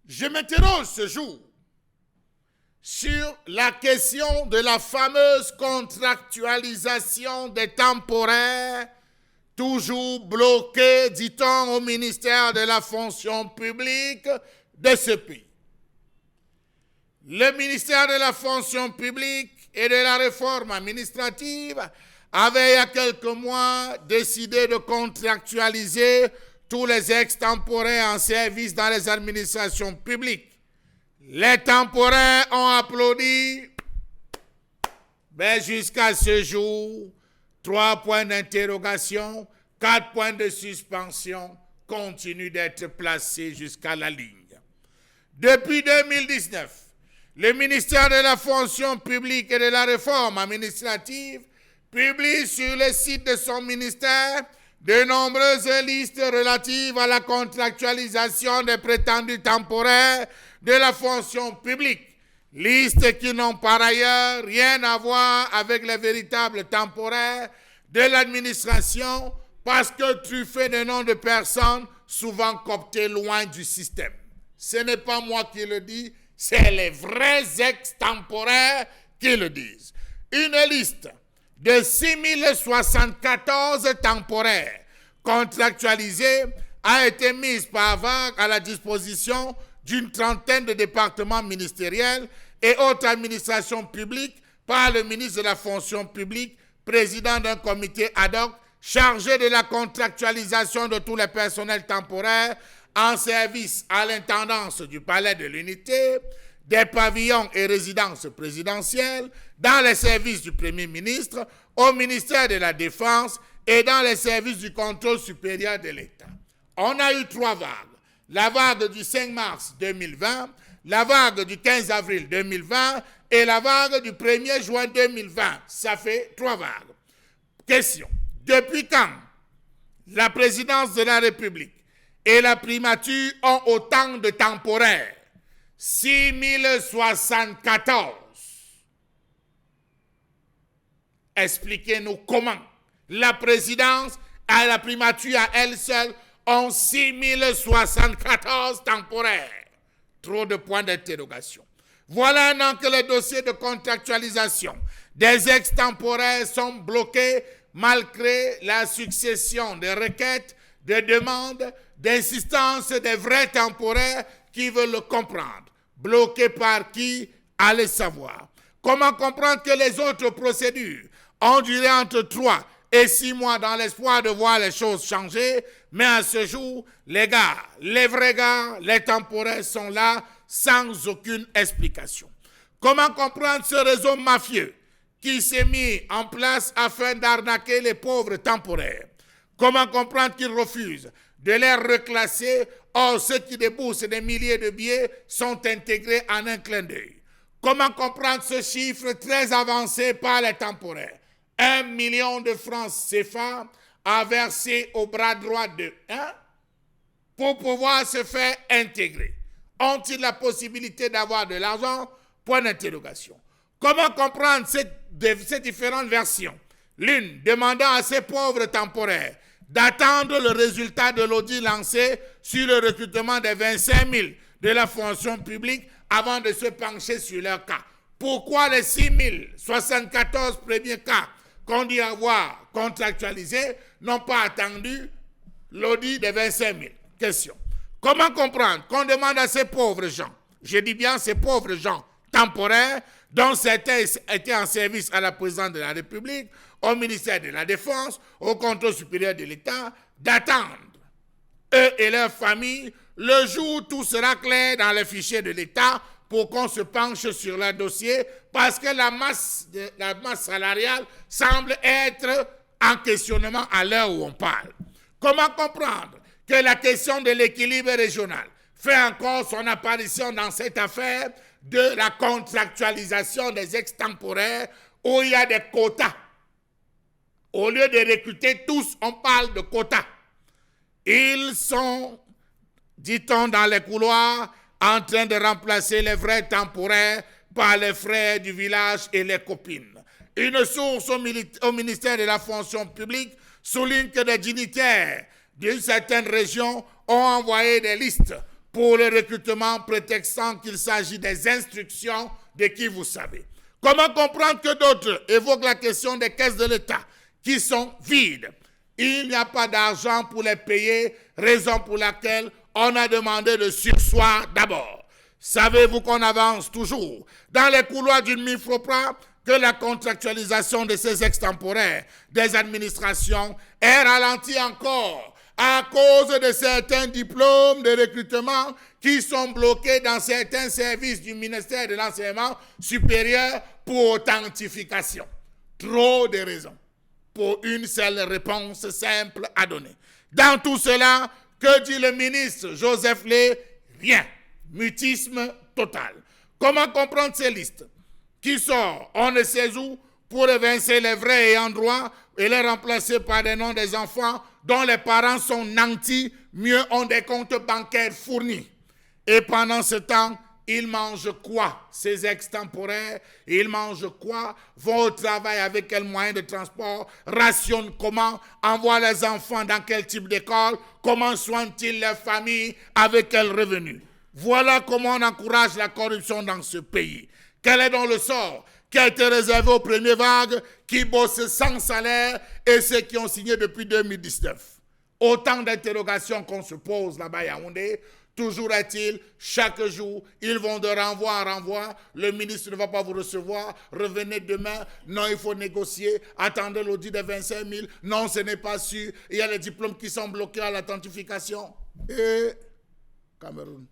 Je m'interroge ce jour sur la question de la fameuse contractualisation des temporaires, toujours bloquée, dit-on, au ministère de la fonction publique de ce pays. Le ministère de la fonction publique et de la réforme administrative avait il y a quelques mois décidé de contractualiser tous les extemporaires en service dans les administrations publiques. Les temporaires ont applaudi, mais jusqu'à ce jour, 3 points d'interrogation, 4 points de suspension continuent d'être placés jusqu'à la ligne. Depuis 2019, le ministère de la fonction publique et de la réforme administrative publie sur le site de son ministère de nombreuses listes relatives à la contractualisation des prétendus temporaires de la fonction publique. Listes qui n'ont par ailleurs rien à voir avec les véritables temporaires de l'administration parce que truffés de noms de personnes souvent cooptées loin du système. Ce n'est pas moi qui le dis, c'est les vrais extemporaires qui le disent. Une liste de 6074 temporaires contractualisés a été mise par vague à la disposition d'une trentaine de départements ministériels et autres administrations publiques par le ministre de la fonction publique, président d'un comité ad hoc chargé de la contractualisation de tous les personnels temporaires en service à l'intendance du Palais de l'Unité, des pavillons et résidences présidentielles, dans les services du Premier ministre, au ministère de la Défense et dans les services du contrôle supérieur de l'État. On a eu 3 vagues. La vague du 5 mars 2020, la vague du 15 avril 2020 et la vague du 1er juin 2020. Ça fait 3 vagues. Question. Depuis quand la présidence de la République et la primature ont autant de temporaires? 6074. Expliquez-nous comment la présidence et la primature à elle seule ont 6074 temporaires. Trop de points d'interrogation. Voilà un an que les dossiers de contractualisation des extemporaires sont bloqués malgré la succession de requêtes, de demandes, d'insistance des vrais temporaires qui veulent le comprendre. Bloqués par qui? Allez savoir. Comment comprendre que les autres procédures ont duré entre 3 et 6 mois dans l'espoir de voir les choses changer, mais à ce jour, les gars, les vrais gars, les temporaires sont là sans aucune explication. Comment comprendre ce réseau mafieux qui s'est mis en place afin d'arnaquer les pauvres temporaires? Comment comprendre qu'ils refusent de les reclasser? Or, ceux qui déboursent des milliers de billets sont intégrés en un clin d'œil. Comment comprendre ce chiffre très avancé par les temporaires? 1 million de francs CFA à verser au bras droit de pour pouvoir se faire intégrer. Ont-ils la possibilité d'avoir de l'argent? Point d'interrogation. Comment comprendre ces différentes versions? L'une demandant à ces pauvres temporaires d'attendre le résultat de l'audit lancé sur le recrutement des 25 000 de la fonction publique avant de se pencher sur leur cas. Pourquoi les 6074 premiers cas qu'on dit avoir contractualisés n'ont pas attendu l'audit des 25 000? Question. Comment comprendre qu'on demande à ces pauvres gens, je dis bien ces pauvres gens temporaires, dont certains étaient en service à la présidence de la République, au ministère de la Défense, au contrôle supérieur de l'État, d'attendre, eux et leurs familles, le jour où tout sera clair dans les fichiers de l'État pour qu'on se penche sur leur dossier, parce que la masse salariale semble être en questionnement à l'heure où on parle. Comment comprendre que la question de l'équilibre régional fait encore son apparition dans cette affaire de la contractualisation des extemporaires où il y a des quotas? Au lieu de recruter tous, on parle de quotas. Ils sont, dit-on dans les couloirs, en train de remplacer les vrais temporaires par les frères du village et les copines. Une source au ministère de la fonction publique souligne que des dignitaires d'une certaine région ont envoyé des listes pour le recrutement, prétextant qu'il s'agit des instructions de qui vous savez. Comment comprendre que d'autres évoquent la question des caisses de l'État qui sont vides? Il n'y a pas d'argent pour les payer, raison pour laquelle on a demandé le surseoir d'abord. Savez-vous qu'on avance toujours dans les couloirs d'une MIFROPRA que la contractualisation de ces extemporaires des administrations est ralentie encore à cause de certains diplômes de recrutement qui sont bloqués dans certains services du ministère de l'Enseignement supérieur pour authentification. Trop de raisons pour une seule réponse simple à donner. Dans tout cela, que dit le ministre Joseph Lé? Rien. Mutisme total. Comment comprendre ces listes qui sortent, on ne sait où, pour évincer les vrais ayants droit et les remplacer par des noms des enfants dont les parents sont nantis, mieux ont des comptes bancaires fournis. Et pendant ce temps, ils mangent quoi, ces extemporaires? Ils mangent quoi? Vont au travail avec quel moyen de transport? Rationnent comment? Envoient les enfants dans quel type d'école? Comment soignent-ils leur famille? Avec quel revenu? Voilà comment on encourage la corruption dans ce pays. Quel est donc le sort qui a été réservé aux premières vagues qui bossent sans salaire et ceux qui ont signé depuis 2019? Autant d'interrogations qu'on se pose là-bas à Yaoundé. Toujours est-il, chaque jour, ils vont de renvoi en renvoi. Le ministre ne va pas vous recevoir. Revenez demain. Non, il faut négocier. Attendez l'audit de 25 000. Non, ce n'est pas sûr. Il y a les diplômes qui sont bloqués à l'authentification. Et Cameroun.